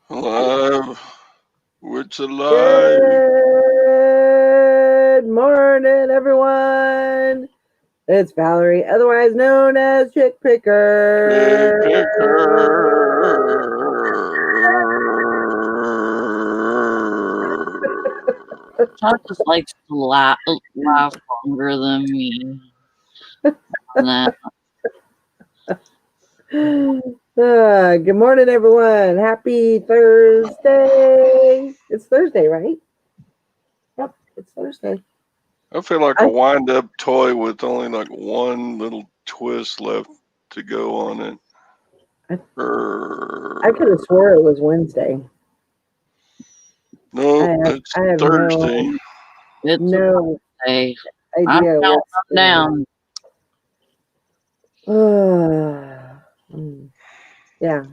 Alive. It's alive. Good morning, everyone. It's Valerie, otherwise known as Chick Picker. Todd just likes to laugh longer than me. Nah. Good morning, everyone. Happy Thursday. It's Thursday, right? Yep, it's Thursday. I feel like a wind-up toy with only like one little twist left to go on it. I could have swore it was Wednesday. No, it's I have Thursday. No Thursday. idea I'm what's down. Yeah.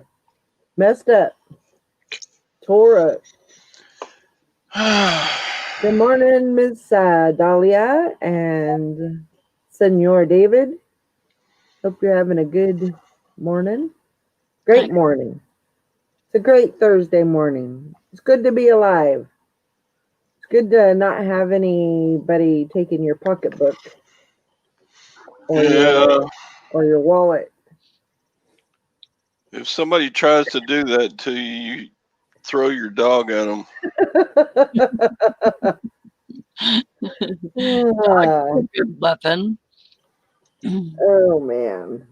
Messed up. Tore up. Good morning, Miss Dahlia and Senor David. Hope you're having a good morning. Great morning. It's a great Thursday morning. It's good to be alive. It's good to not have anybody taking your pocketbook or your wallet. If somebody tries to do that to you, you throw your dog at them. Good weapon. Oh, man.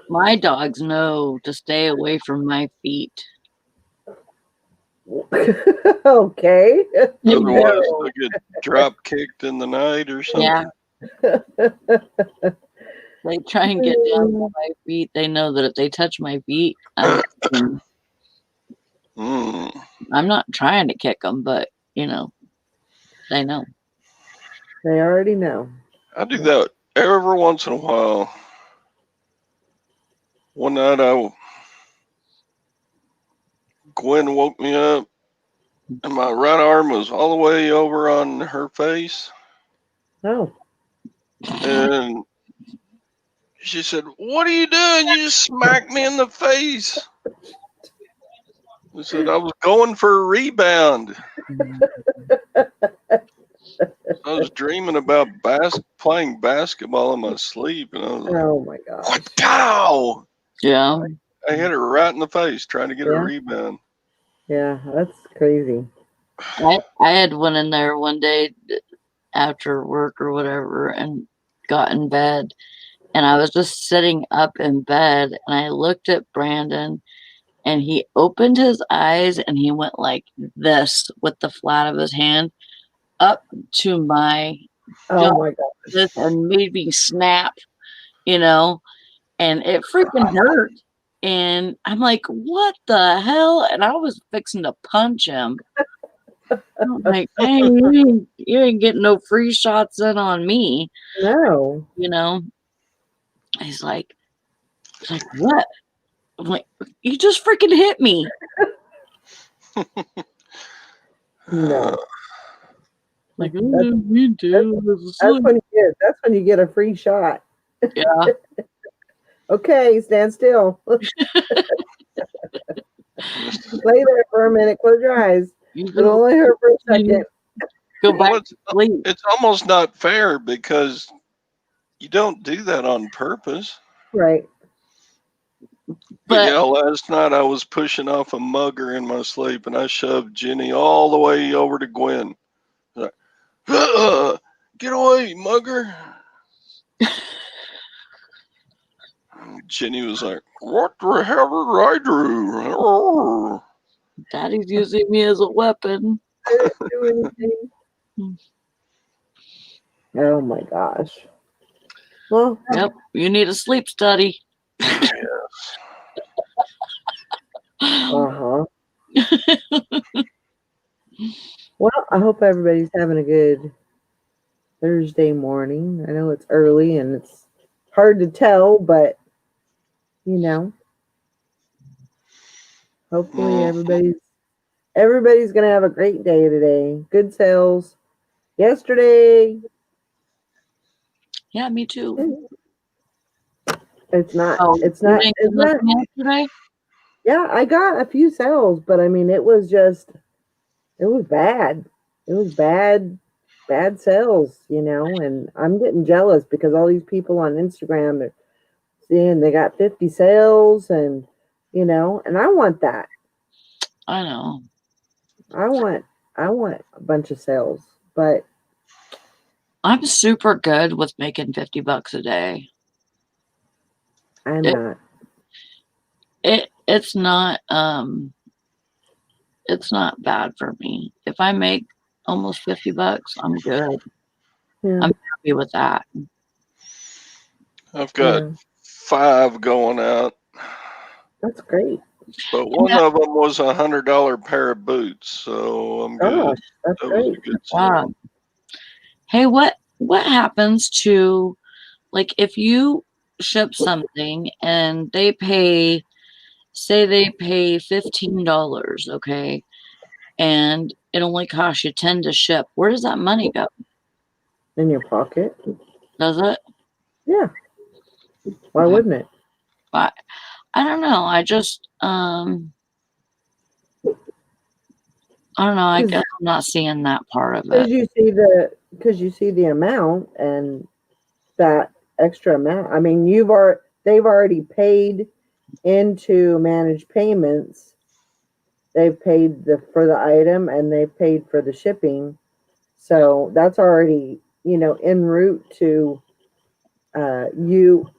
My dogs know to stay away from my feet. Okay. Otherwise, they'll get drop kicked in the night or something. Yeah. They try and get down to my feet. They know that if they touch my feet, I'm not trying to kick them, but they know. They already know. I do that every once in a while. One night, Gwen woke me up, and my right arm was all the way over on her face. Oh. And she said, "What are you doing? You just smacked me in the face." I said, "I was going for a rebound. I was dreaming about playing basketball in my sleep, and I was like, oh my gosh. Pow! Yeah. I hit her right in the face trying to get a rebound. Yeah, that's crazy. I had one in there one day after work or whatever and got in bed. And I was just sitting up in bed and I looked at Brandon and he opened his eyes and he went like this with the flat of his hand up to my oh my gosh, and made me snap, and it freaking hurt. And I'm like, what the hell? And I was fixing to punch him. I'm like, hey, you ain't getting no free shots in on me. No. He's like, what? I'm like, you just freaking hit me. No. Like, we do. That's when you get a free shot. Yeah. Okay, stand still. Lay there for a minute. Close your eyes. It'll only hurt for a second. Go back to sleep. It's almost not fair because you don't do that on purpose. Right. But yeah, last night I was pushing off a mugger in my sleep and I shoved Jenny all the way over to Gwen. Like, get away, mugger. Jenny was like, what the hell did I do? Daddy's using me as a weapon. I didn't do anything. Oh my gosh. Well, yep, you need a sleep study. Yes. Uh-huh. Well, I hope everybody's having a good Thursday morning. I know it's early and it's hard to tell, but hopefully everybody's gonna have a great day today. Good sales yesterday. Yeah, me too. It's not. Oh, it's not. It's not yesterday. Yeah, I got a few sales, but I mean, it was bad. It was bad sales, and I'm getting jealous because all these people on Instagram are seeing they got 50 sales and I want that. I know. I want a bunch of sales, but I'm super good with making $50 a day. I'm It, not. it's not it's not bad for me. If I make almost $50, I'm good. Yeah. I'm happy with that. I've got Yeah. 5 going out, That's great. but one of them was $100 pair of boots, so I'm good. Gosh, that's That was great. a good Wow. sale. Hey, what happens to, like, if you ship something and they pay, say they pay $15, okay, and it only costs you 10 to ship, where does that money go? In your pocket? Does it? Yeah. Why Okay. wouldn't it? I don't know. I just I don't know. I guess I'm not seeing that part of Because it. you see the amount and that extra amount. I mean, they've already paid into managed payments. They've paid for the item and they've paid for the shipping. So that's already, en route to you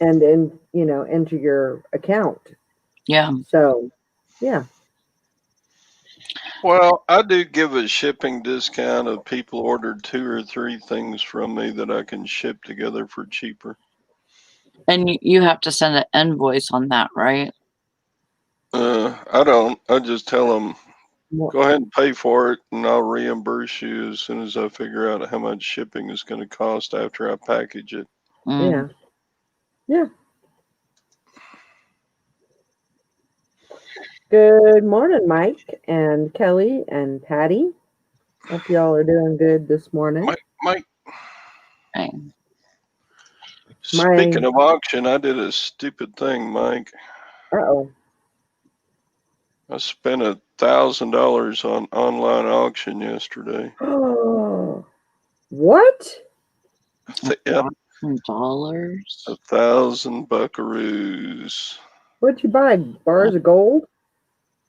and into your account. Yeah. So, yeah. Well, I do give a shipping discount if people ordered 2 or 3 things from me that I can ship together for cheaper. And you have to send an invoice on that, right? I don't. I just tell them, More- go ahead and pay for it, and I'll reimburse you as soon as I figure out how much shipping is going to cost after I package it. Mm. Yeah. Good morning, Mike and Kelly and Patty. Hope y'all are doing good this morning. Mike, Hey. speaking of auction, I did a stupid thing, Mike. Uh-oh. I spent $1,000 on online auction yesterday. Oh, what? Yep, $1,000? 1,000 buckaroos. What'd you buy? Bars of gold?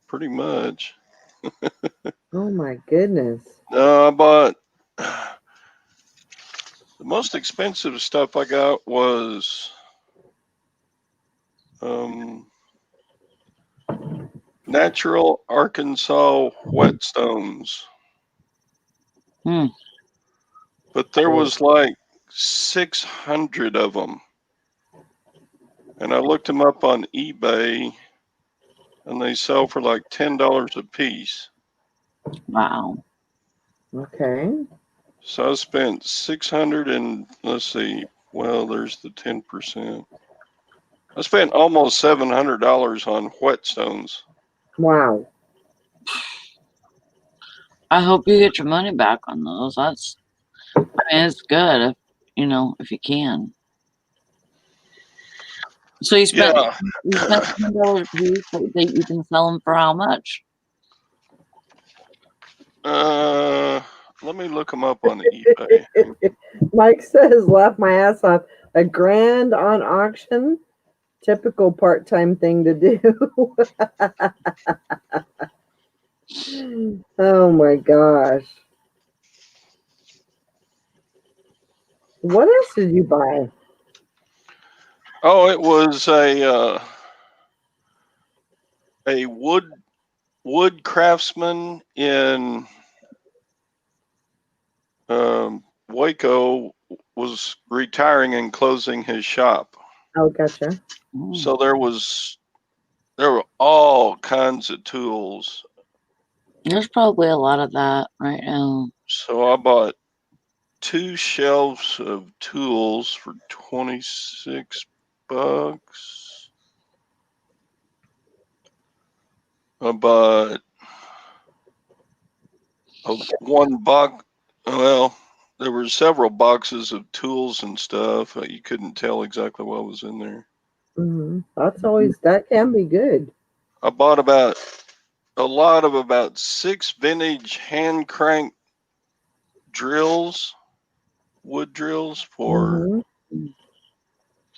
Pretty much. Oh my goodness. No, I bought the most expensive stuff I got was natural Arkansas whetstones. Hmm. But there was like 600 of them. And I looked them up on eBay and they sell for like $10 a piece. Wow. Okay. So I spent 600 and let's see, well, there's the 10%. I spent almost $700 on whetstones. Wow. I hope you get your money back on those. It's good if you can. So you spent Yeah. $10 a piece, but you can sell them for how much? Let me look them up on eBay. Mike says, laugh my ass off. A grand on auction? Typical part-time thing to do. Oh my gosh. What else did you buy? Oh, it was a wood craftsman in Waco was retiring and closing his shop. Oh, gotcha. So there were all kinds of tools. There's probably a lot of that right now. So I bought 2 shelves of tools for $26. I bought one box. Well, there were several boxes of tools and stuff. You couldn't tell exactly what was in there. That can be good. I bought about 6 vintage hand crank drills, wood drills for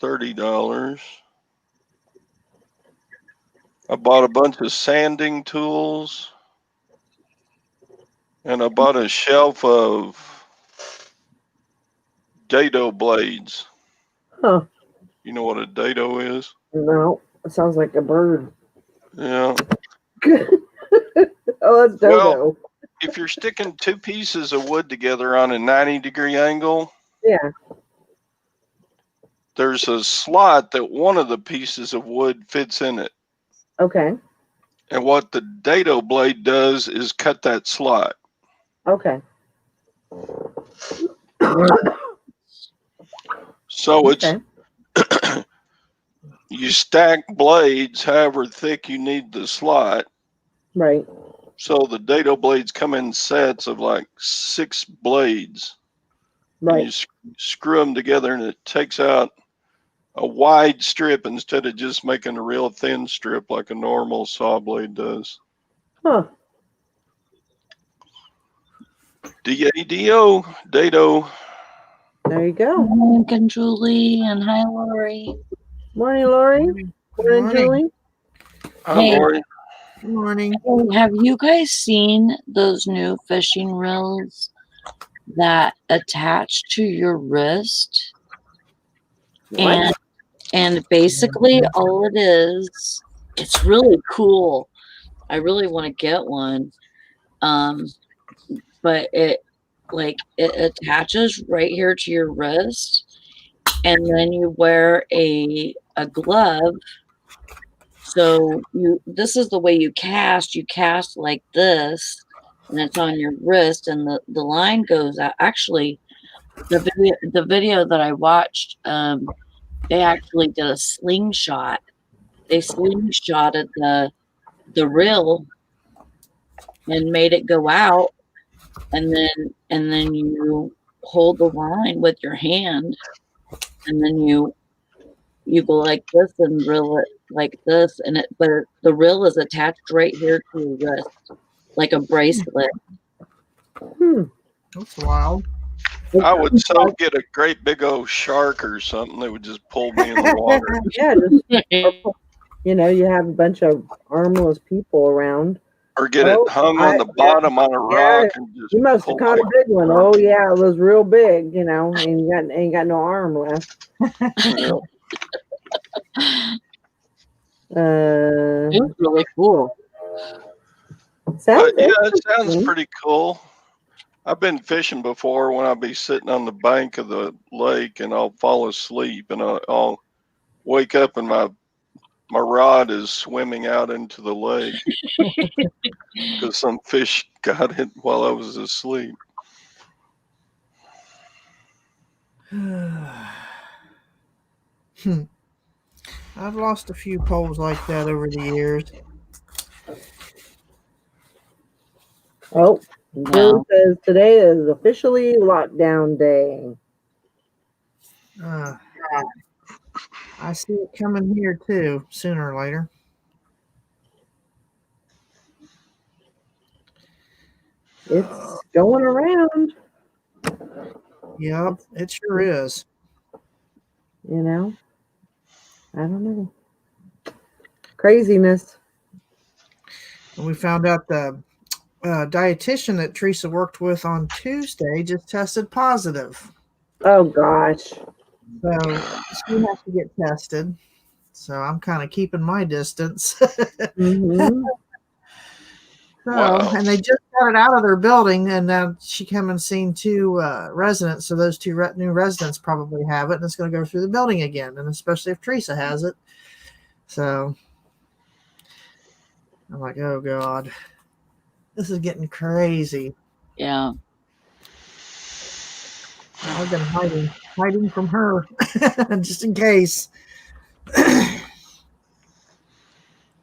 $30. I bought a bunch of sanding tools, and I bought a shelf of dado blades. Huh. You know what a dado is? No, it sounds like a bird. Yeah. Oh, that's dodo. Well, if you're sticking 2 pieces of wood together on a 90-degree angle, yeah, there's a slot that one of the pieces of wood fits in it. Okay. And what the dado blade does is cut that slot. Okay. So it's you stack blades however thick you need the slot. Right. So the dado blades come in sets of like 6 blades. Right. And you screw them together, and it takes out a wide strip instead of just making a real thin strip like a normal saw blade does. Huh. D-A-D-O, dado. There you go. Morning, Julie, and hi, Lori. Morning, Lori. Morning, Julie. Hi, Hey. Lori. Good morning. Have you guys seen those new fishing reels that attach to your wrist? What? And basically all it is, it's really cool. I really want to get one. But it attaches right here to your wrist, and then you wear a glove. So this is the way you cast. You cast like this, and it's on your wrist, and the line goes out. Actually, the video that I watched, they actually did a slingshot. They slingshotted the reel and made it go out, and then you hold the line with your hand, and then you go like this and reel it like this, but the reel is attached right here to your wrist like a bracelet. That's wild. I would so get a great big old shark or something that would just pull me in the water. Yeah, you have a bunch of armless people around. Or get it hung on the bottom on a rock and just. You must have caught a big one. Oh yeah, it was real big, and ain't got no arm left. It's really cool. It sounds pretty cool. I've been fishing before when I'll be sitting on the bank of the lake and I'll fall asleep and I'll wake up and my rod is swimming out into the lake because some fish got it while I was asleep. I've lost a few poles like that over the years. Oh, Bill says today is officially lockdown day. I see it coming here too, sooner or later. It's going around. Yep, it sure is. I don't know. Craziness. And we found out the dietitian that Teresa worked with on Tuesday just tested positive. Oh gosh. So she has to get tested. So I'm kind of keeping my distance. And they just got it out of their building, and now she came and seen 2 residents. So those 2 new residents probably have it, and it's going to go through the building again, and especially if Teresa has it. So I'm like, oh God, this is getting crazy. Yeah. I've been hiding from her just in case.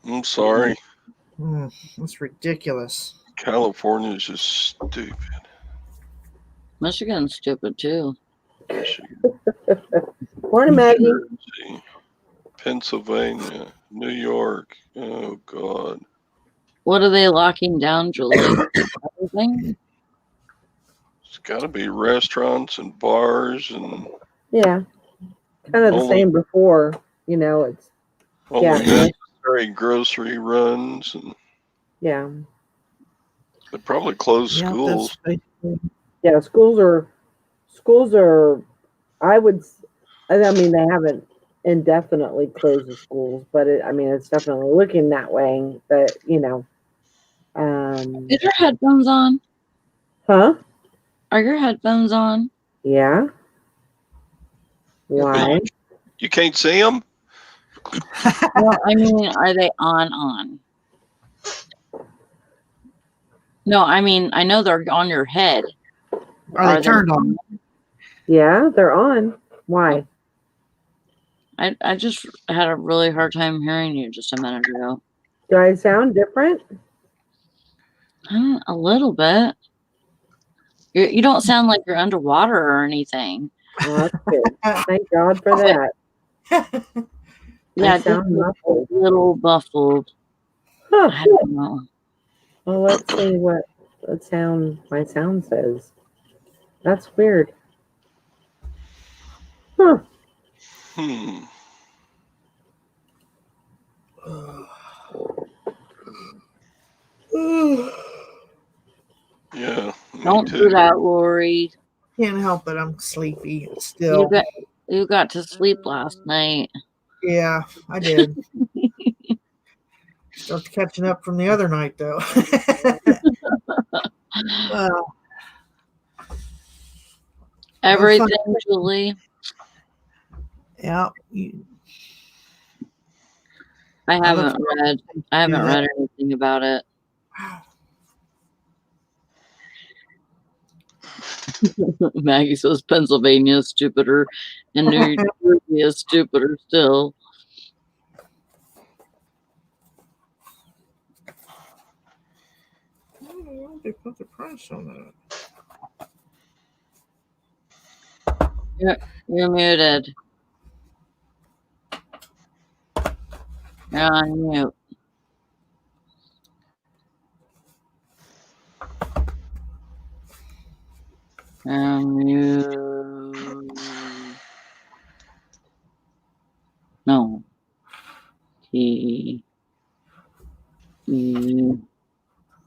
I'm sorry. That's ridiculous. California is just stupid. Michigan's stupid too. Morning, Maggie. Pennsylvania, New York. Oh God. What are they locking down, Julie? Everything? It's got to be restaurants and bars and Yeah, kind of the only same before. You know, it's only yeah, necessary grocery runs, and yeah, they probably close Yeah, schools. that's basically. yeah. Schools are. I would. I mean, they haven't indefinitely closed the schools, but I mean, it's definitely looking that way. But you know, Is your headphones on? huh? Are your headphones on? Yeah. Why? You can't see them. No, I mean, are they on? No, I mean, I know they're on your head. Are they turned on? Yeah, they're on. Why? I just had a really hard time hearing you just a minute ago. Do I sound different? A little bit. You don't sound like you're underwater or anything. Oh, that's good. Thank God for that. Yeah, I just sound a muffled. little muffled. Huh. I don't know. Well, let's see what my sound says. That's weird. Huh. Hmm. Yeah. Don't Me do too. that, Lori. Can't help it. I'm sleepy still. You got to sleep last night. Yeah, I did. Start catching up from the other night, though. Everything, Julie. Yeah. I haven't read anything about it. Maggie says Pennsylvania is stupider and New Jersey is stupider still. They put the price on You're muted. You're on mute. No. T. E.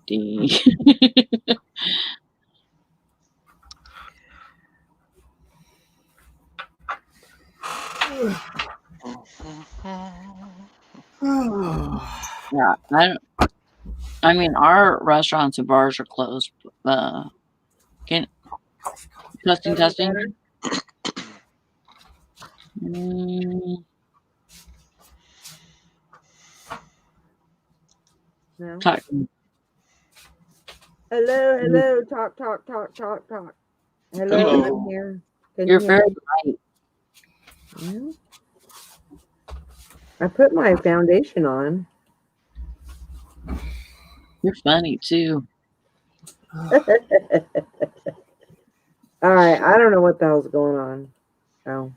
D. Yeah, I mean, our restaurants and bars are closed. Testing. No. Talk. Hello. Talk. Hello, I'm here. Can You're you hear very me? bright. Yeah. I put my foundation on. You're funny too. All right, I don't know what the hell's going on. Oh.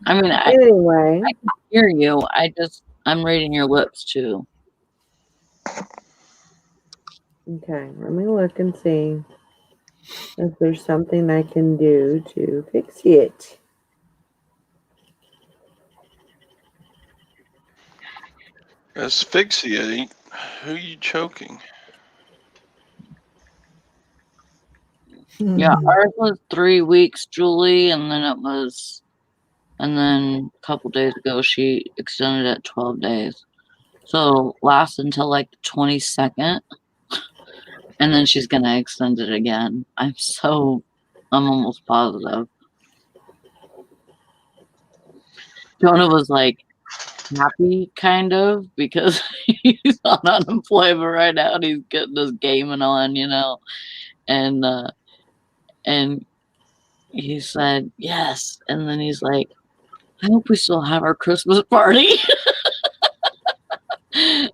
I mean, Anyway, I can hear you. I'm reading your lips too. Okay, let me look and see if there's something I can do to fix it. Asphyxiate? Who are you choking? Yeah, ours was 3 weeks, Julie, and then a couple days ago she extended it 12 days. So lasts until like the 22nd, and then she's gonna extend it again. I'm almost positive. Jonah was like happy kind of because he's on unemployment right now and he's getting his gaming on, and he said yes, and then he's like, I hope we still have our Christmas party. I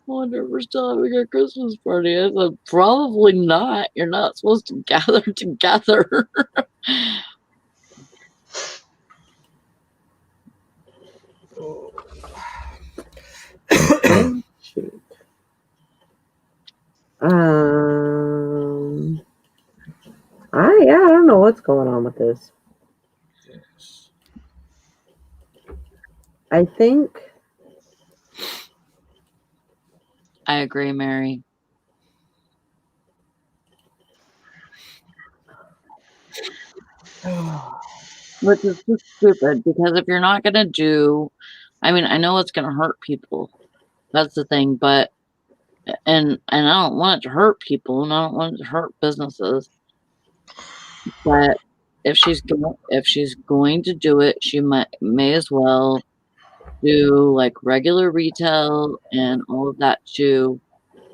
wonder if we're still having our Christmas party. I said, probably not. You're not supposed to gather together. what's going on with this. Yes. I think I agree, Mary. Which is just stupid because if you're not gonna do, I mean, I know it's gonna hurt people. That's the thing, but and I don't want it to hurt people, and I don't want it to hurt businesses. But if she's going to do it, she may as well do like regular retail and all of that too,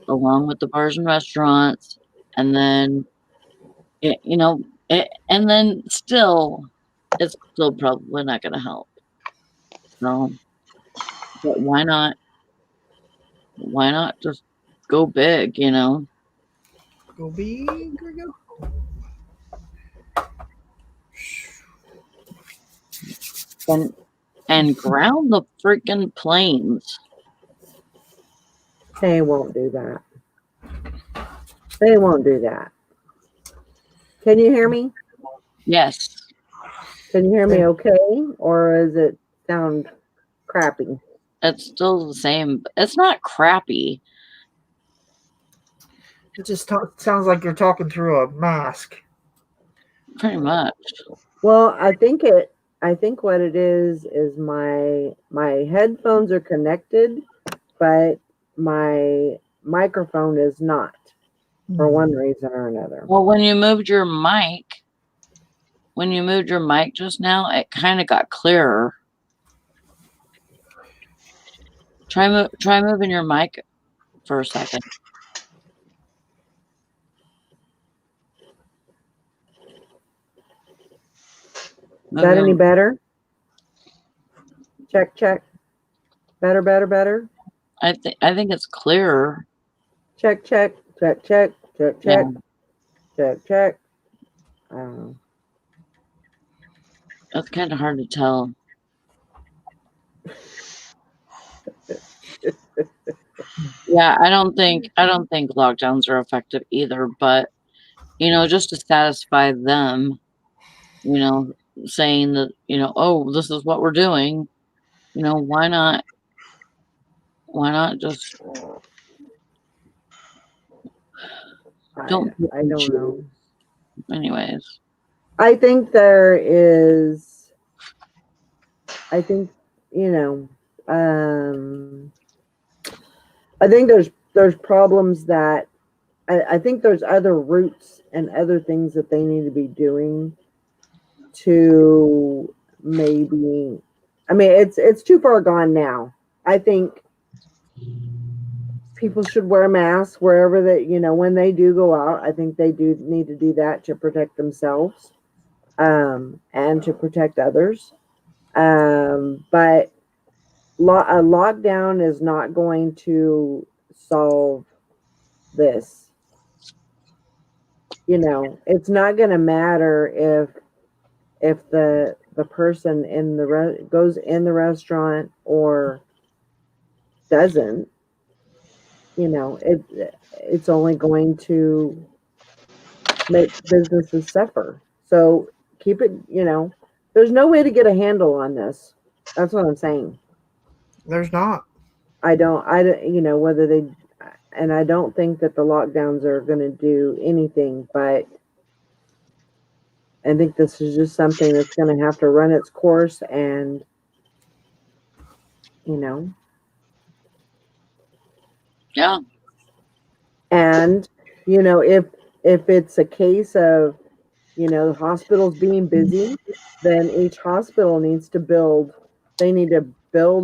along with the bars and restaurants, and then and then still, it's still probably not going to help. So, but why not? Why not just go big? Go big or go and ground the freaking planes. they won't do that. They won't do that. Can you hear me? Yes. Can you hear me okay? Or does it sound crappy? It's still the same. It's not crappy. It just sounds like you're talking through a mask. Pretty much. Well, I think what it is my headphones are connected, but my microphone is not for one reason or another. Well, when you moved your mic just now, it kind of got clearer. Try moving your mic for a second. Is that any better? Check. Better. I think it's clearer. Check. Yeah. Check. It's kind of hard to tell. Yeah, I don't think lockdowns are effective either, but just to satisfy them, saying that, oh, this is what we're doing, why not just I don't know. Anyways. I think there's problems that I think there's other routes and other things that they need to be doing to maybe, I mean, it's too far gone now. I think people should wear masks wherever when they do go out. I think they do need to do that to protect themselves, and to protect others. But a lockdown is not going to solve this. It's not going to matter if the person goes in the restaurant or doesn't. It's only going to make businesses suffer. So keep it. There's no way to get a handle on this. That's what I'm saying. There's not. I don't. Whether they. And I don't think that the lockdowns are going to do anything, but I think this is just something that's going to have to run its course, and Yeah. And if it's a case of the hospitals being busy, then each hospital needs to build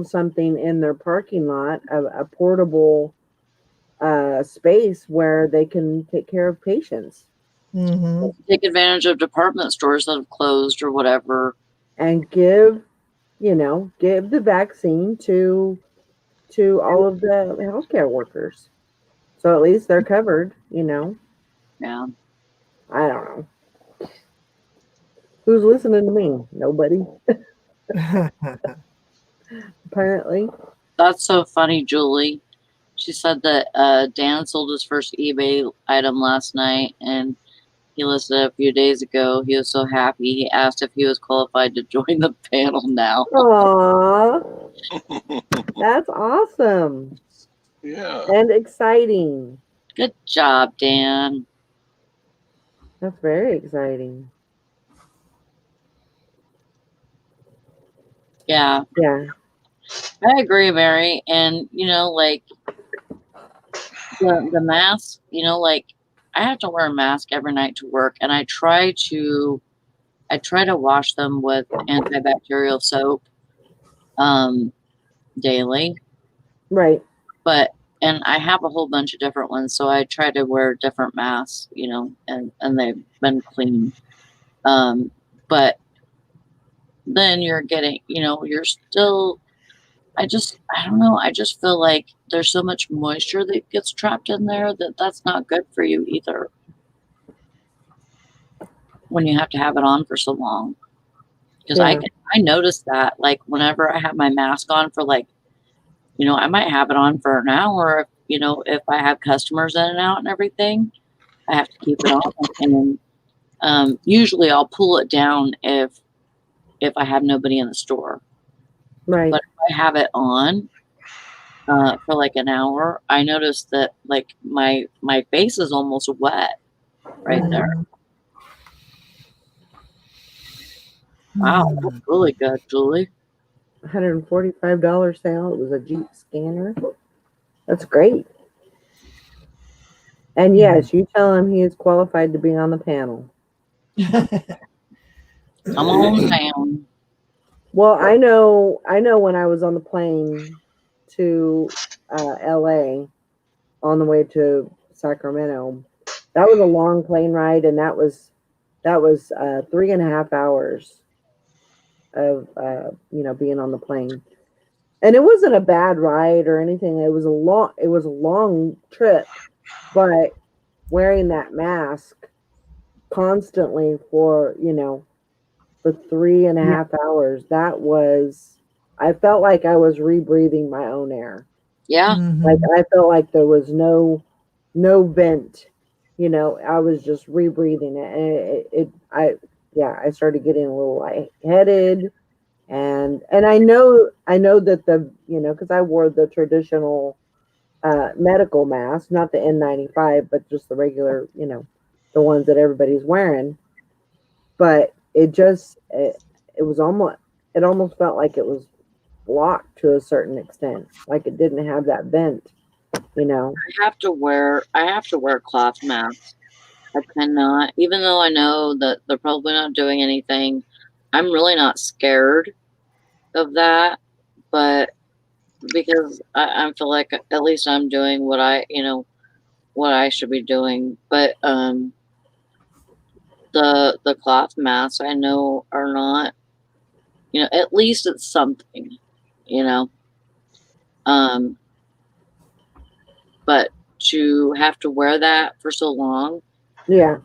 something in their parking lot, a portable space where they can take care of patients. Mm-hmm. Take advantage of department stores that have closed or whatever, and give the vaccine to all of the healthcare workers, so at least they're covered. Yeah. I don't know who's listening to me. Nobody. Apparently. That's so funny, Julie. She said that Dan sold his first eBay item last night, and He listed a few days ago. He was so happy. He asked if he was qualified to join the panel now. Aw, that's awesome Yeah. and exciting. Good job, Dan. That's very exciting. Yeah, Yeah. I agree, Mary. And like the mask, like I have to wear a mask every night to work, and I try to wash them with antibacterial soap daily. Right. And I have a whole bunch of different ones, so I try to wear different masks, and they've been clean. But then you're getting, you're still, I don't know. I just feel like there's so much moisture that gets trapped in there that's not good for you either. When you have to have it on for so long, because Yeah. I noticed that, like, whenever I have my mask on for like, I might have it on for an hour. If I have customers in and out and everything, I have to keep it on. And usually I'll pull it down if I have nobody in the store. Right. But if I have it on for like an hour, I notice that like my face is almost wet right there. Wow, that's really good, Julie. $145 sale. It was a Jeep scanner. That's great. And yes, you tell him he is qualified to be on the panel. Come on down. Well, I know when I was on the plane to LA on the way to Sacramento, that was a long plane ride, and that was 3.5 hours of being on the plane. And it wasn't a bad ride or anything. It was a long trip, but wearing that mask constantly for 3.5 hours, I felt like I was rebreathing my own air. Yeah. Like I felt like there was no vent. I was just rebreathing it. And I started getting a little lightheaded. And I know that because I wore the traditional medical mask, not the N95, but just the regular, the ones that everybody's wearing. But it almost felt like it was blocked to a certain extent, like it didn't have that vent. I have to wear cloth masks. I cannot, even though I know that they're probably not doing anything. I'm really not scared of that, but because I feel like at least I'm doing what I should be doing. But the cloth masks I know are not, at least it's something, but to have to wear that for so long, Yeah.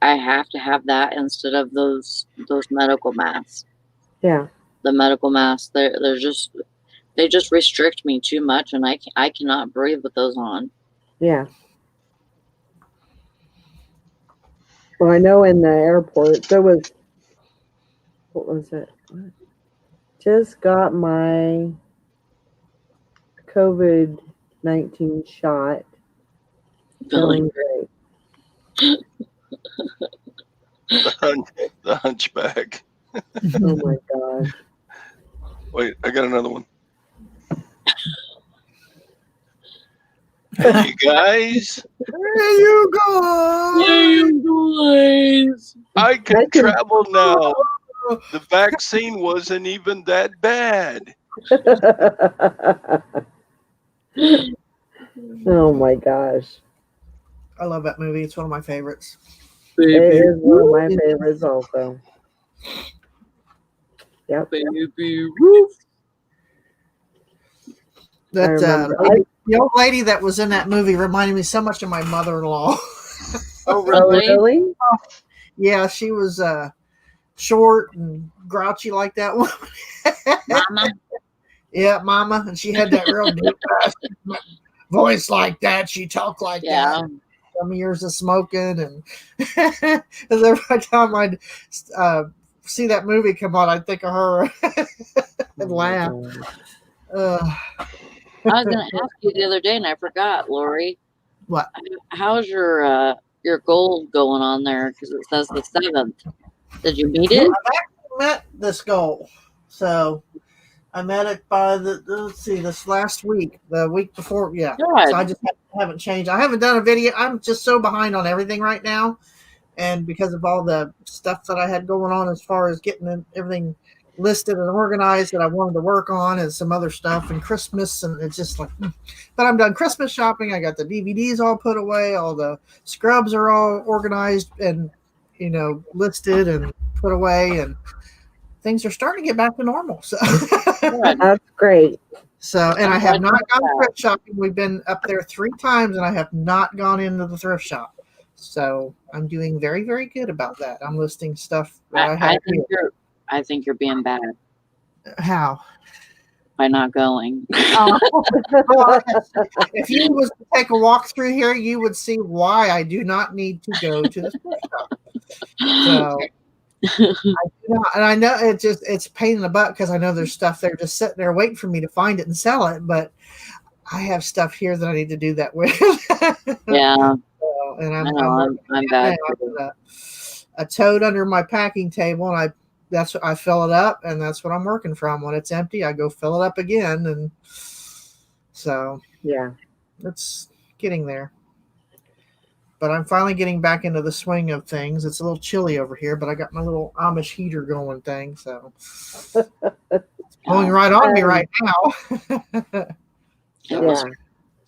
I have to have that instead of those medical masks. Yeah. The medical masks, they just restrict me too much, and I cannot breathe with those on. Yeah. Well, I know in the airport there was, what was it? Just got my COVID-19 shot. Feeling great. The hunchback. Oh my gosh. Wait, I got another one. Hey, you guys. There you guys. I can travel now. The vaccine wasn't even that bad. Oh my gosh. I love that movie. It's one of my favorites. It is one of my favorites also. Yep. Baby Ruth. That the old lady that was in that movie reminded me so much of my mother-in-law. Oh, really? Yeah, she was short and grouchy like that one. Mama. Yeah, Mama, and she had that real deep voice like that. She talked like that. some years of smoking, and because every time I'd see that movie come on, I'd think of her and laugh. I was going to ask you the other day, and I forgot, Lori. What? How's your goal going on there? Because it says the 7th. Did you meet it? I've actually met this goal. So I met it by this last week, the week before. Yeah. Good. So I just haven't changed. I haven't done a video. I'm just so behind on everything right now. And because of all the stuff that I had going on as far as getting everything listed and organized that I wanted to work on, and some other stuff, and Christmas, and it's just like, but I'm done Christmas shopping. I got the DVDs all put away. All the scrubs are all organized and, listed and put away, and things are starting to get back to normal. So that's great. So, and I have not gone thrift shopping. We've been up there 3 times, and I have not gone into the thrift shop. So I'm doing very, very good about that. I'm listing stuff that I have here. I think you're being bad. How? By not going. If you was to take a walk through here, you would see why I do not need to go to the thrift shop. So and I know it's a pain in the butt, because I know there's stuff there just sitting there waiting for me to find it and sell it, but I have stuff here that I need to do that with. Yeah. So, and I'm bad. A tote under my packing table, and I fill it up, and that's what I'm working from. When it's empty, I go fill it up again, and so yeah, it's getting there. But I'm finally getting back into the swing of things. It's a little chilly over here, but I got my little Amish heater going thing, so it's blowing right on me right now. It was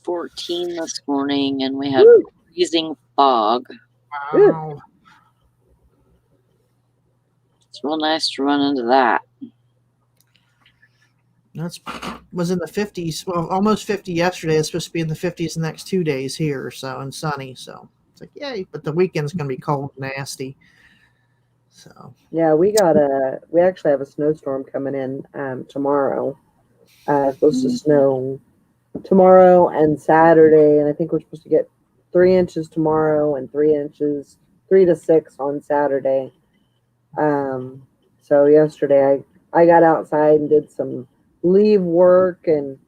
14 this morning, and we had freezing fog. Wow. It's real nice to run into that. Was in the 50s. Well, almost 50 yesterday. It's supposed to be in the 50s the next 2 days here, so, and sunny. So it's like, yay! But the weekend's going to be cold and nasty. So yeah, we actually have a snowstorm coming in tomorrow. It's supposed to snow tomorrow and Saturday, and I think we're supposed to get 3 inches tomorrow and 3 inches, 3 to 6 on Saturday. So yesterday I got outside and did some leaf work, and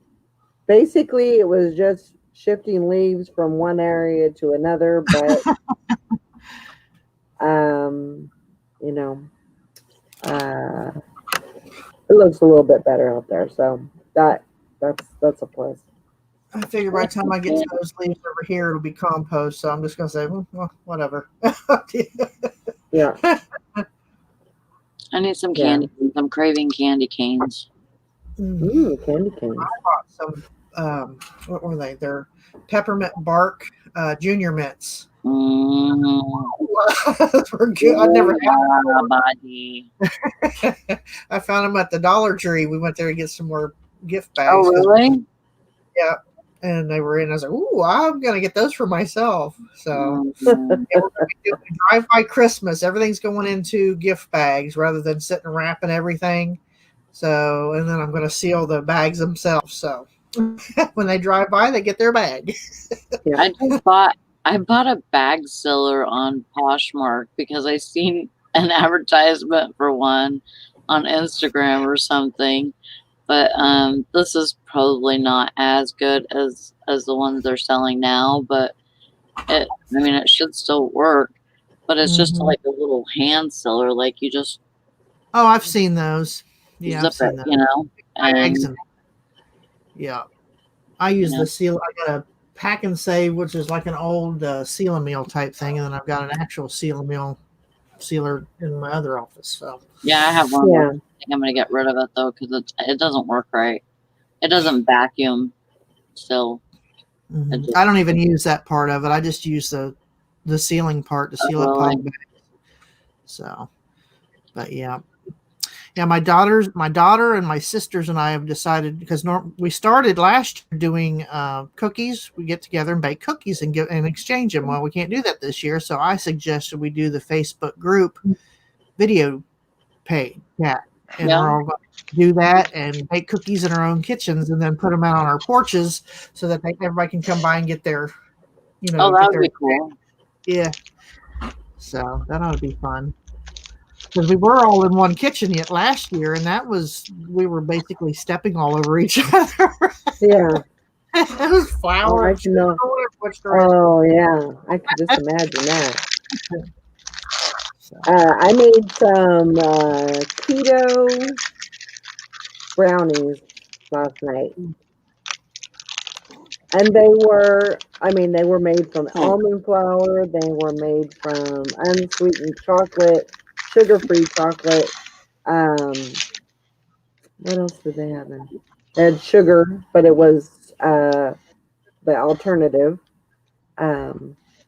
basically it was just shifting leaves from one area to another, but it looks a little bit better out there, so that's a plus. I figure by the time I get to those leaves over here, it'll be compost. So I'm just gonna say, well, whatever. Yeah. I need some candy canes. I'm craving candy canes. Candy canes. I bought some. What were they? They're peppermint bark junior mints. We're good. I never had I found them at the Dollar Tree. We went there to get some more gift bags. Oh, really? Yeah. And they were in. I was like, "Ooh, I'm gonna get those for myself." So we're gonna do drive-by Christmas. Everything's going into gift bags rather than sitting and wrapping everything. So, and then I'm gonna seal the bags themselves. So when they drive by, they get their bag. I bought a bag sealer on Poshmark because I seen an advertisement for one on Instagram or something. But this is probably not as good as the ones they're selling now. But it should still work. But it's just like a little hand sealer, like you just. Oh, I've seen those. Yeah, I've seen those. And, yeah, I use the seal. I got a Pack and Save, which is like an old Seal-A-Meal type thing, and then I've got an actual Seal-A-Meal sealer in my other office. So yeah, I have one. Yeah. I think I'm gonna get rid of it though, because it doesn't work right. It doesn't vacuum. So I don't even use that part of it. I just use the sealing part to seal up all the bags. So, but yeah. My daughter and my sisters and I have decided, because we started last year doing cookies. We get together and bake cookies and exchange them. Well, we can't do that this year, so I suggested we do the Facebook group video page. Yeah, and we're all going to do that and bake cookies in our own kitchens and then put them out on our porches so that everybody can come by and get their, that would be cool. Yeah. So that ought to be fun. Because we were all in one kitchen yet last year, and we were basically stepping all over each other. Yeah. It was flour. I can know. Oh yeah, I can just imagine that. I made some keto brownies last night, and they were made from almond flour. They were made from unsweetened chocolate, sugar-free chocolate. What else did they have in? They had sugar, but it was the alternative.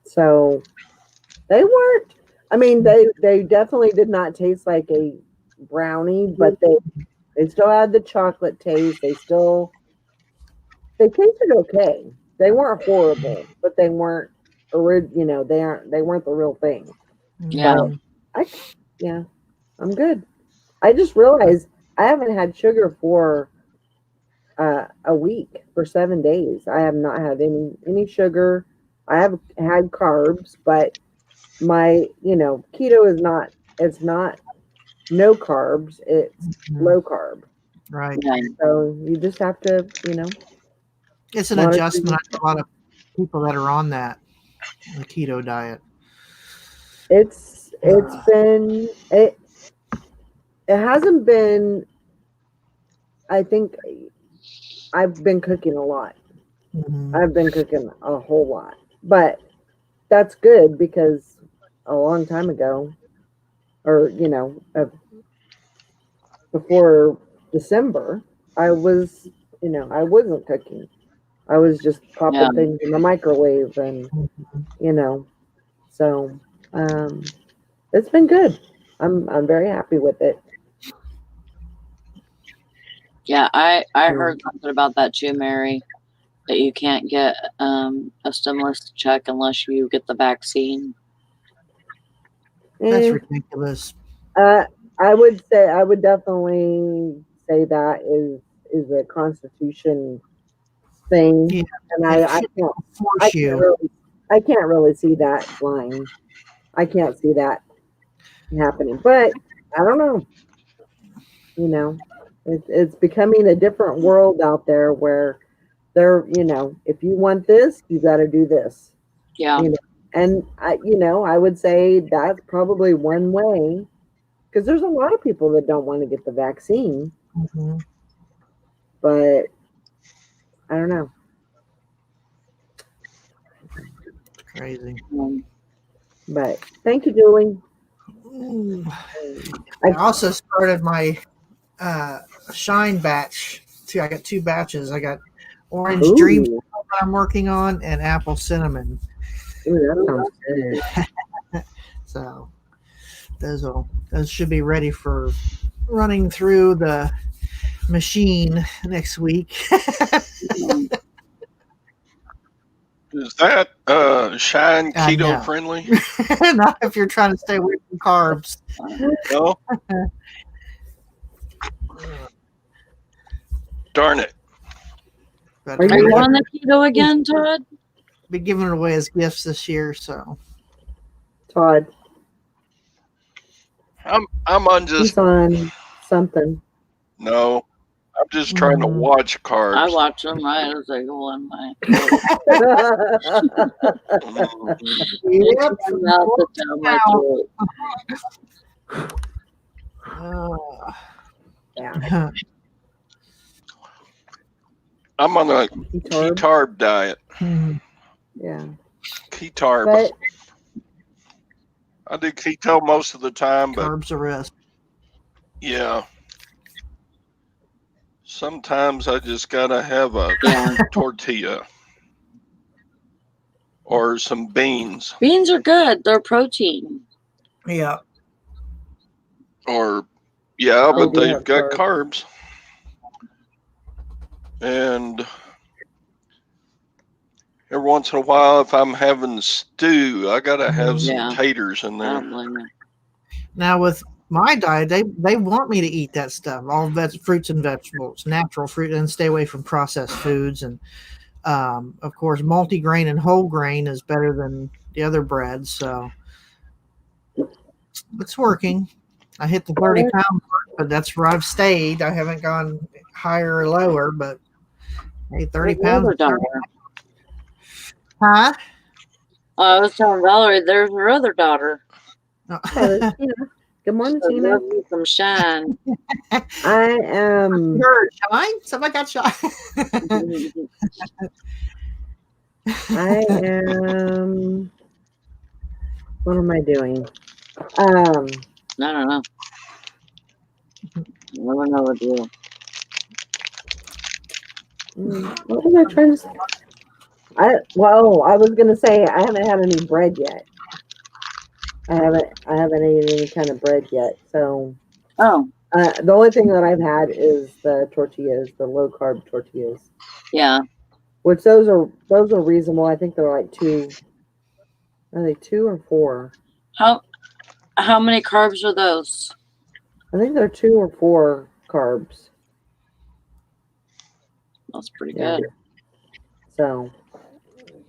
So they weren't. I mean, they definitely did not taste like a brownie, but they still had the chocolate taste. They tasted okay. They weren't horrible, but they weren't they weren't the real thing. Yeah. But I'm good. I just realized I haven't had sugar for a week, for 7 days. I have not had any sugar. I have had carbs, but my keto is not. It's not no carbs. It's low carb. Right. So you just have to It's an adjustment. I know a lot of people that are on the keto diet. It hasn't been. I think I've been cooking a lot. Mm-hmm. I've been cooking a whole lot, but that's good because a long time ago, or before December, I wasn't cooking. I was just popping things in the microwave, and so it's been good. I'm very happy with it. Yeah, I heard something about that too, Mary, that you can't get a stimulus check unless you get the vaccine. That's ridiculous. I would definitely say that is a Constitution thing, yeah, and I can't really see that flying. I can't see that happening, but I don't know. It's becoming a different world out there where if you want this, you got to do this. Yeah. And I would say that's probably one way, because there's a lot of people that don't want to get the vaccine. Mm-hmm. But I don't know. Crazy. But thank you, Julie. I also started my Shine batch too. I got 2 batches. I got Orange Dream that I'm working on and Apple Cinnamon. Ooh, that sounds good. So those should be ready for running through the machine next week. Is that Shine keto friendly? Not if you're trying to stay away from carbs. No. Darn it. Are you on the keto again, Todd? Be giving it away as gifts this year, so. Todd. I'm on just. He's on something. No, I'm just trying to watch carbs. I watch them right as they go on my. Yeah. I'm on a ketarb diet. Yeah. Ketarb. But I do keto most of the time, but carbs are rest. Yeah. Sometimes I just gotta have a tortilla or some beans. Beans are good. They're protein. Yeah. But they've got carbs. And every once in a while, if I'm having stew, I gotta have some taters in there. Now with my diet, they want me to eat that stuff, all fruits and vegetables, natural fruit, and stay away from processed foods. And of course, multigrain and whole grain is better than the other bread. So it's working. I hit the 30-pound mark, but that's where I've stayed. I haven't gone higher or lower, but hey, 30 Where's your pounds. other daughter? Huh? I was telling Valerie, there's her other daughter. Hey, Tina. Good morning, So Tina. love you some shine. I am. Her shine? Somebody got shine. I am. What am I doing? I don't know. You never know what to do. What was I trying to say? I was gonna say I haven't had any bread yet. I haven't eaten any kind of bread yet. So Oh, the only thing that I've had is the tortillas, the low carb tortillas. yeah. Which those are reasonable. I think they're like 2. Are they 2 or 4? How many carbs are those? I think they're 2 or 4 carbs. That's pretty Yeah. good. So,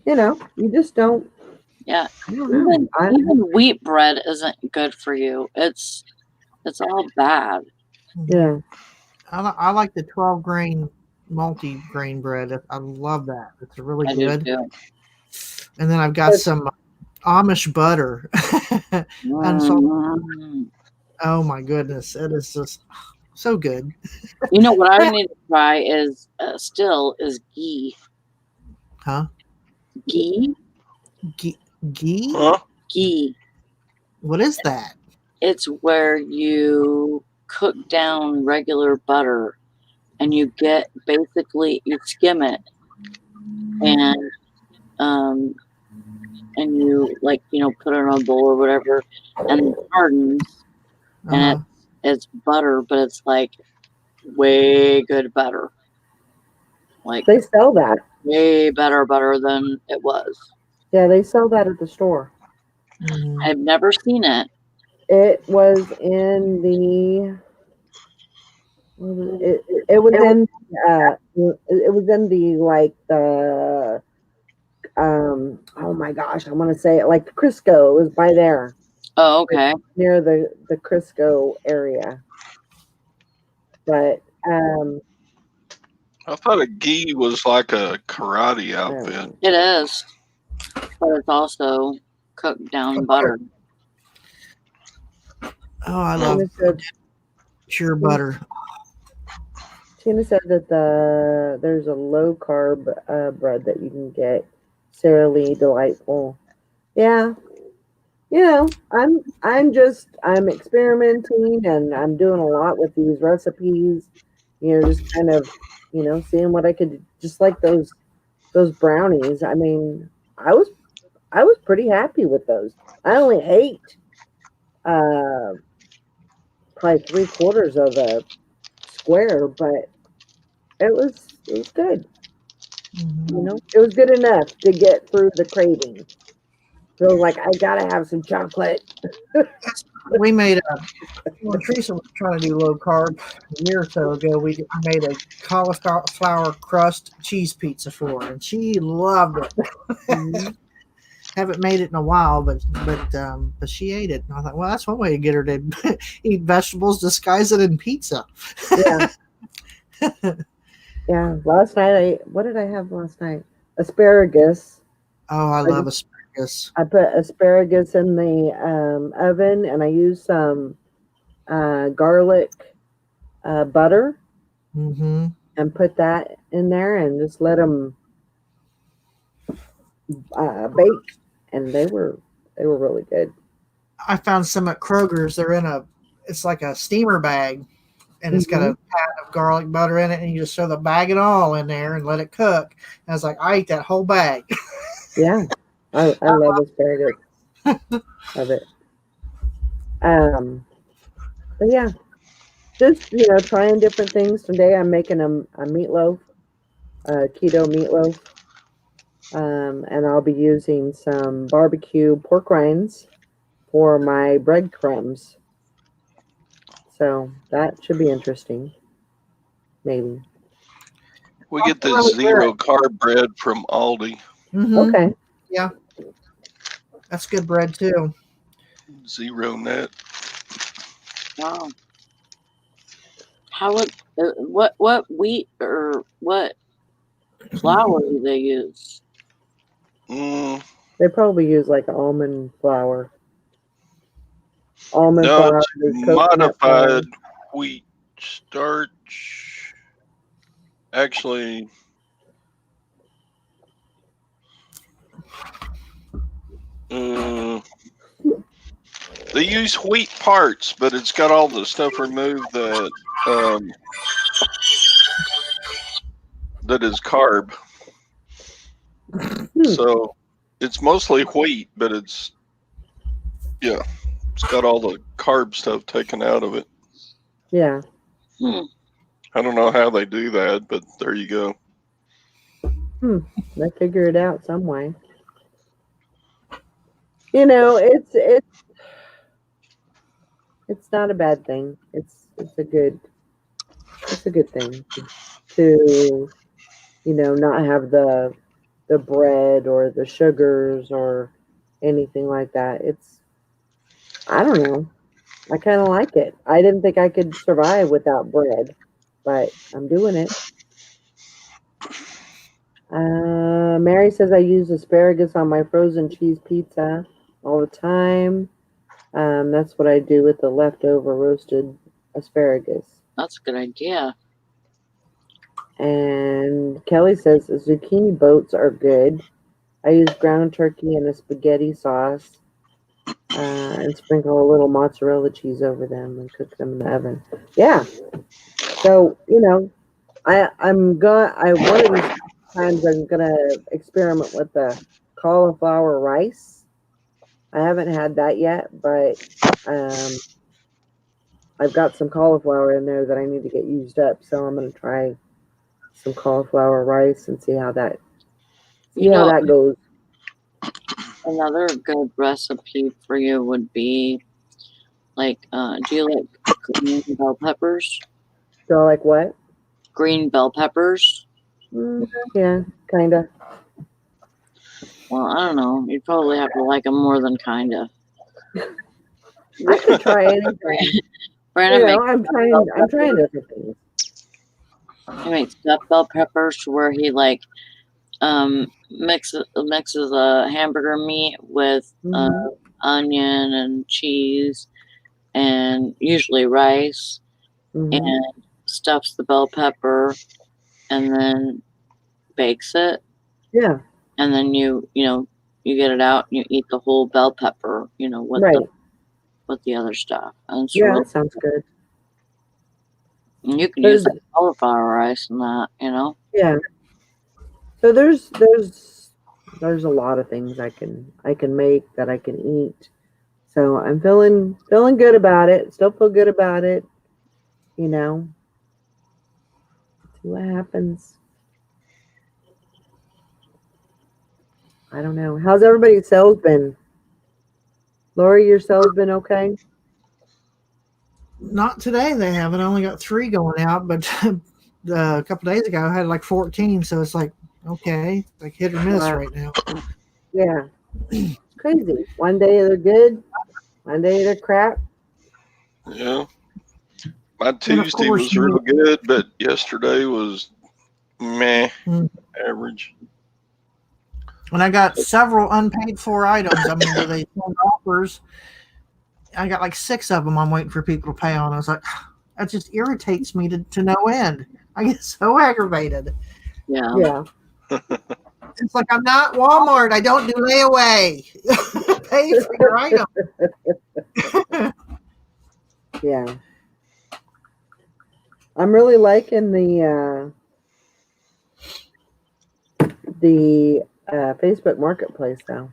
you just don't. Yeah. I don't know. Even wheat bread isn't good for you. It's all bad. Yeah. I like the 12-grain multi-grain bread. I love that. It's really I do good. too. And then I've got some Amish butter. Mm. Oh my goodness, it is just so good. You know what I need to try is ghee. Huh? Ghee? Ghee? Huh? Ghee. What is that? It's where you cook down regular butter and you get you skim it and you put it in a bowl or whatever and it hardens and it's butter, but it's like way good butter. Like They sell that. way better butter than it was. Yeah, they sell that at the store. I've never seen it. It was in the. It was in. It was in the oh my gosh, I want to say it like Crisco. It was by there. Oh, okay. Near the Crisco area. But I thought a gi was like a karate outfit. It is, but it's also cooked down butter. Oh, I love pure butter. Tina said that there's a low carb bread that you can get. Sara Lee Delightful. Yeah. I'm experimenting and I'm doing a lot with these recipes. Just kind of, seeing what I could, just like those brownies. I mean, I was pretty happy with those. I only ate probably 3/4 of a square, but it was good. It was good enough to get through the craving. So like, I gotta have some chocolate. We made when Teresa was trying to do low carb a year or so ago, I made a cauliflower crust cheese pizza for her, and she loved it. Haven't made it in a while, but she ate it. And I thought, well, that's one way to get her to eat vegetables, disguise it in pizza. Yeah. Yeah. Last night, what did I have last night? Asparagus. Oh, I love asparagus. I put asparagus in the oven, and I used some garlic butter, and put that in there, and just let them bake, and they were really good. I found some at Kroger's. It's like a steamer bag, and it's got a pat of garlic butter in it, and you just throw the bag and all in there and let it cook. And I was like, I ate that whole bag. Yeah, I love asparagus. Love it. But yeah, just trying different things. Today I'm making a meatloaf, keto meatloaf, and I'll be using some barbecue pork rinds for my breadcrumbs. So that should be interesting. Maybe. We get this zero carb bread from Aldi. Okay. Yeah. That's good bread too. Zero net. Wow. How would what wheat or what flour do they use? They probably use like almond flour. Almond No, flour, it's coconut flour. modified wheat starch. Actually, they use wheat parts, but it's got all the stuff removed that that is carb. So it's mostly wheat, but it's got all the carb stuff taken out of it. Yeah. I don't know how they do that, but there you go. They figure it out some way. You know, it's not a bad thing. It's a good thing to not have the bread or the sugars or anything like that. I don't know. I kind of like it. I didn't think I could survive without bread, but I'm doing it. Mary says I use asparagus on my frozen cheese pizza all the time. That's what I do with the leftover roasted asparagus. That's a good idea. And Kelly says zucchini boats are good. I use ground turkey and a spaghetti sauce and sprinkle a little mozzarella cheese over them and cook them in the oven. Yeah. So, one of these times I'm going to experiment with the cauliflower rice. I haven't had that yet, but I've got some cauliflower in there that I need to get used up. So I'm going to try some cauliflower rice and see how that goes. Another good recipe for you would be like, do you like green bell peppers? So like what? Green bell peppers? Yeah, kind of. Well, I don't know. You'd probably have to like them more than kind of. I could try anything. Brandon I'm trying different things. He makes stuffed bell peppers where he mixes a hamburger meat with onion and cheese and usually rice and stuffs the bell pepper and then bakes it. Yeah. And then you get it out and you eat the whole bell pepper, with the other stuff. And it's that sounds good. And you can use cauliflower rice in that, Yeah. So there's a lot of things I can make that I can eat. So I'm feeling good about it. Still feel good about it. See what happens. I don't know. How's everybody's cells been? Lori, your cells been okay? Not today. They haven't. I only got 3 going out, but a couple days ago I had like 14. So it's like, okay, like hit or miss right now. Yeah. It's crazy. One day they're good. One day they're crap. Yeah. My Tuesday was real good, but yesterday was meh, average. When I got several unpaid for items, I mean, where they send offers, I got like 6 of them I'm waiting for people to pay on. I was like, that just irritates me to no end. I get so aggravated. Yeah. It's like, I'm not Walmart. I don't do layaway. Pay for your item. Yeah. I'm really liking the Facebook Marketplace though.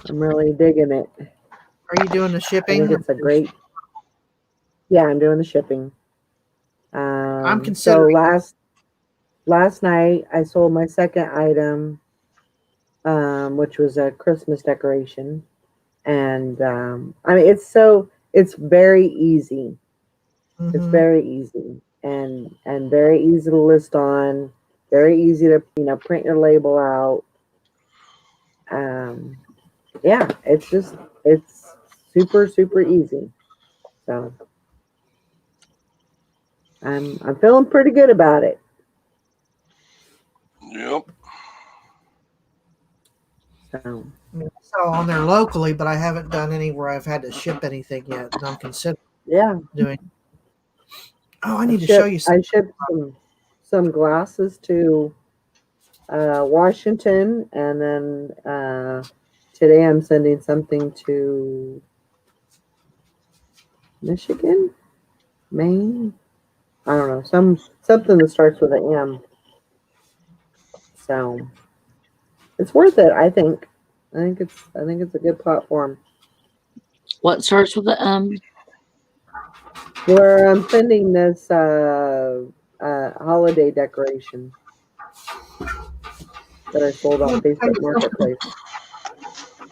I'm really digging it. Are you doing the shipping? I think it's a great. Yeah, I'm doing the shipping. I'm considering. So last night I sold my second item, which was a Christmas decoration, and I mean it's very easy. It's very easy and very easy to list on. Very easy to print your label out. Yeah, it's super, super easy. So I'm feeling pretty good about it. Yep. So I mean, I sell on there locally, but I haven't done any where I've had to ship anything yet. And I'm considering yeah, doing. Oh, I need to show you I something. shipped some glasses to Washington, and then today I'm sending something to Michigan, Maine. I don't know, something that starts with an M. So it's worth it. I think it's a good platform. What starts with the Where I'm sending this holiday decoration that I sold on Facebook Marketplace.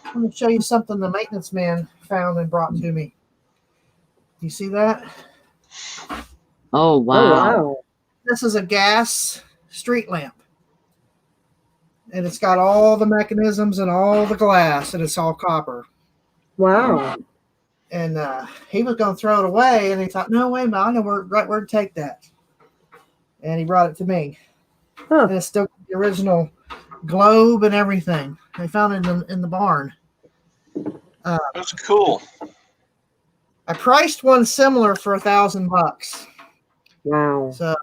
I'm going to show you something the maintenance man found and brought to me. You see that? Oh, Oh wow. wow! This is a gas street lamp. And it's got all the mechanisms and all the glass, and it's all copper. Wow! And he was going to throw it away, and he thought, no, wait a minute, I know right where to take that. And he brought it to me. Huh. And it's still the original globe and everything. They found it in the barn. That's cool. I priced one similar for $1,000. Wow! So,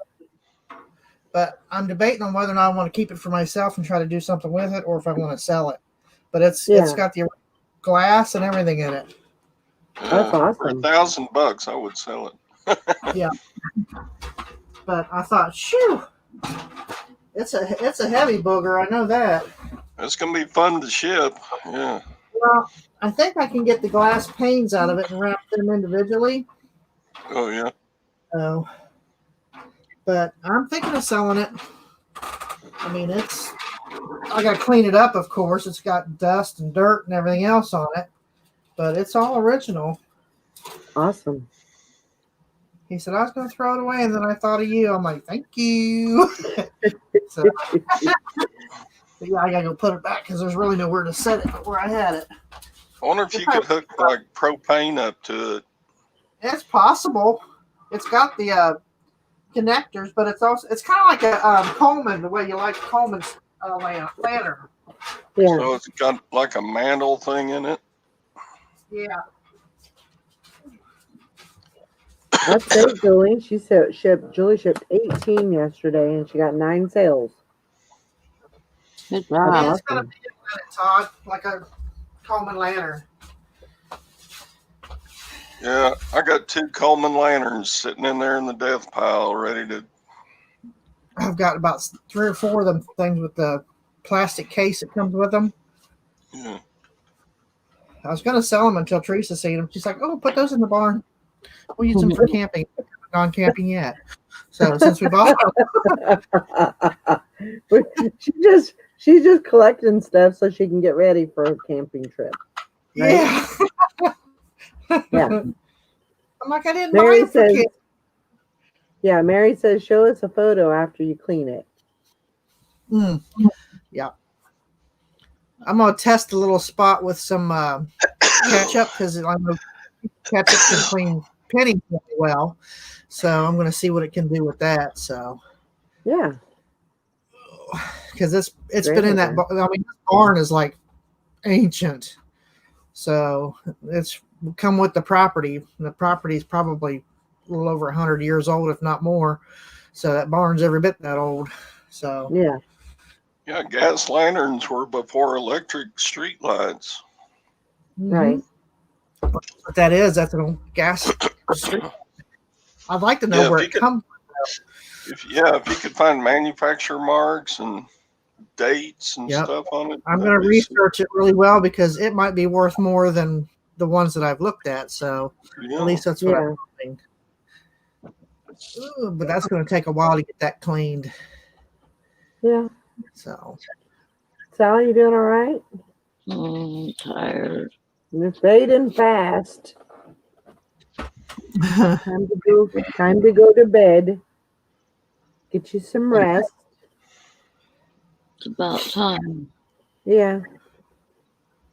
but I'm debating on whether or not I want to keep it for myself and try to do something with it, or if I want to sell it. But it's got the glass and everything in it. That's awesome. For $1,000, I would sell it. Yeah. But I thought, shoo, it's a heavy booger. I know that. It's gonna be fun to ship. Yeah. Well, I think I can get the glass panes out of it and wrap them individually. Oh yeah. So, but I'm thinking of selling it. I mean, I got to clean it up, of course. It's got dust and dirt and everything else on it, but it's all original. Awesome. He said, I was going to throw it away, and then I thought of you. I'm like, thank you. So, yeah, I got to go put it back because there's really nowhere to set it but where I had it. I wonder if you could hook like propane up to it. It's possible. It's got the connectors, but it's kind of like a Coleman, the way you like Coleman's lantern. Yeah. So it's got like a mantle thing in it. Yeah. That's great, Julie. Julie shipped 18 yesterday, and she got 9 sales. Good Yeah, job. it's got a big on it, Todd, like a Coleman lantern. Yeah, I got 2 Coleman lanterns sitting in there in the death pile, ready to. I've got about 3 or 4 of them things with the plastic case that comes with them. Yeah. I was going to sell them until Teresa seen them. She's like, "Oh, put those in the barn. We'll use them for camping. We haven't gone camping yet." So since we bought them, she's just collecting stuff so she can get ready for a camping trip. Right? Yeah. Yeah. I'm like, I didn't Mary buy them for says, kids. yeah, Mary says, show us a photo after you clean it. Yeah. I'm going to test a little spot with some ketchup because I know ketchup can clean pennies really well. So I'm going to see what it can do with that. So, Yeah. because it's Great been in that, idea. I mean, this barn is like ancient. So it's come with the property. The property is probably a little over 100 years old, if not more. So that barn's every bit that old. So Yeah. Yeah, gas lanterns were before electric street lights. Right. What that is, that's an old gas street. I'd like to know Yeah, where if it you comes If you could find manufacturer marks and dates and Yep. stuff on it. I'm going to research it really well because it might be worth more than the ones that I've looked at. So Yeah. at least that's what Yeah. I'm hoping. Ooh, but that's going to take a while to get that cleaned. Yeah. So Sally, you doing all right? Tired. You're fading fast. Time to go to bed. Get you some rest. It's about time. Yeah.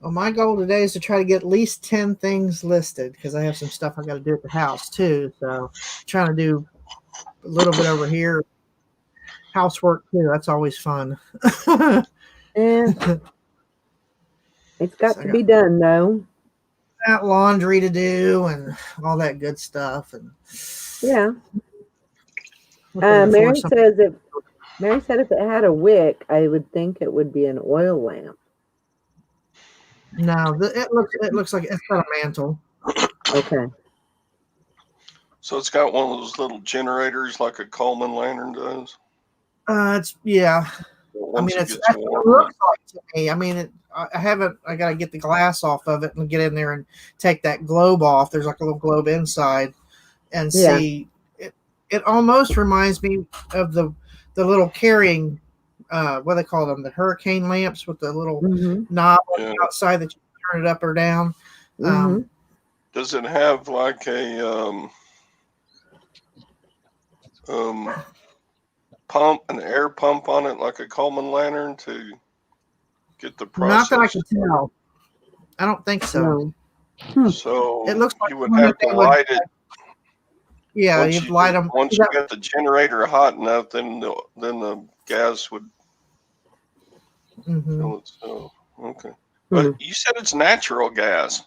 Well, my goal today is to try to get at least 10 things listed because I have some stuff I got to do at the house too. So trying to do a little bit over here. Housework too. That's always fun. Yeah. It's got So I to got be done though. that laundry to do and all that good stuff. And Yeah. hopefully before Mary said if it had a wick, I would think it would be an oil lamp. No, it looks like it's got a mantle. Okay. So it's got one of those little generators like a Coleman lantern does. It's yeah. Once That's it what gets it warm. looks like to me. I got to get the glass off of it and get in there and take that globe off. There's like a little globe inside and Yeah. see it. It almost reminds me of the little carrying, what they call them, the hurricane lamps with the little knob on the outside that you can turn it up or down. Does it have like a pump, an air pump on it, like a Coleman lantern to get the process? Not that I can tell. I don't think so. No. So It looks like you would have to light it. Yeah, you'd light them. Once you get the generator hot enough, then the gas would fill it. So okay, but you said it's natural gas.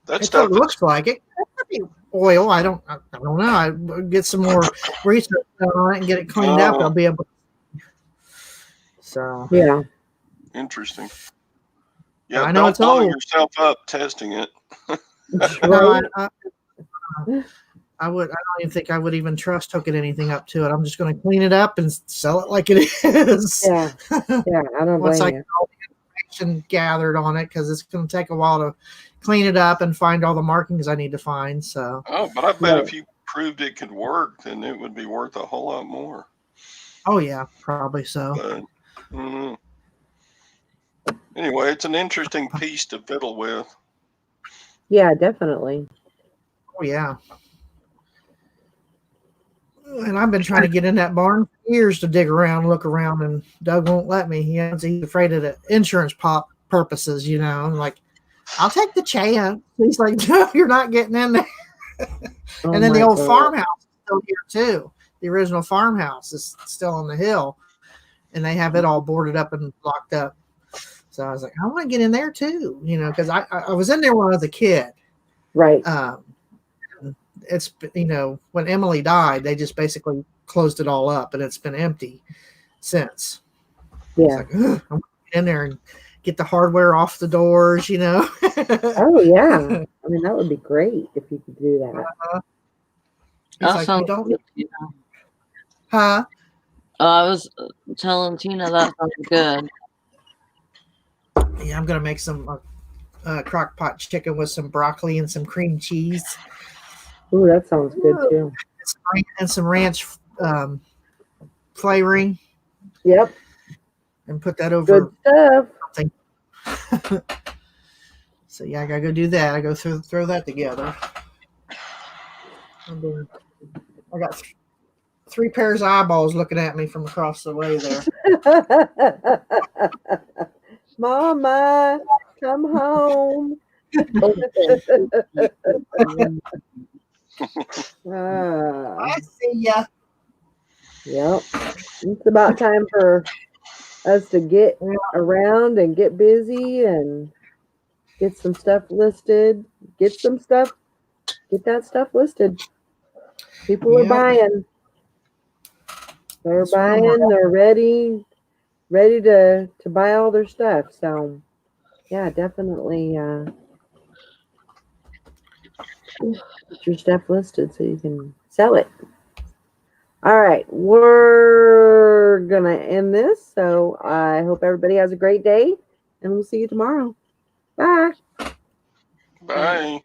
That's what it looks like. It could be oil. I don't know. I get some more research on it and get it cleaned up. I'll be able. So yeah, interesting. Yeah, I know don't it's blow old. yourself up testing it. No, I would. I don't even think I would even trust hooking anything up to it. I'm just going to clean it up and sell it like it is. Yeah, yeah. I don't Once I blame get all the information gathered on it, because it's going to take a while to clean it up and find all the markings I need to find. So. Oh, but I bet if you proved it could work, then it would be worth a whole lot more. Oh yeah, probably so. But, anyway, it's an interesting piece to fiddle with. Yeah, definitely. Oh yeah. And I've been trying to get in that barn for years to dig around, look around, and Doug won't let me. He's afraid of the insurance purposes, I'm like, I'll take the chance. He's like, no, you're not getting in there. And then the old farmhouse is still here too. The original farmhouse is still on the hill, and they have it all boarded up and locked up. So I was like, I want to get in there too, because I was in there when I was a kid. Right. It's, when Emily died, they just basically closed it all up, and it's been empty since. Yeah. Like, I'm going to get in there and get the hardware off the doors, Oh yeah. I mean, that would be great if you could do that. That sounds good, Huh? I was telling Tina that sounds good. Yeah, I'm gonna make some crock pot chicken with some broccoli and some cream cheese. Ooh, that sounds good too. And some ranch flavoring. Yep. And put that over. Good stuff. So yeah, I gotta go do that. I go throw that together. I got 3 pairs of eyeballs looking at me from across the way there. Mama, come home. I see ya. Yep. It's about time for us to get around and get busy and get some stuff listed. Get that stuff listed. People are buying. They're buying. They're ready to buy all their stuff. So, yeah, definitely get your stuff listed so you can sell it. All right, we're going to end this. So I hope everybody has a great day, and we'll see you tomorrow. Bye. Bye.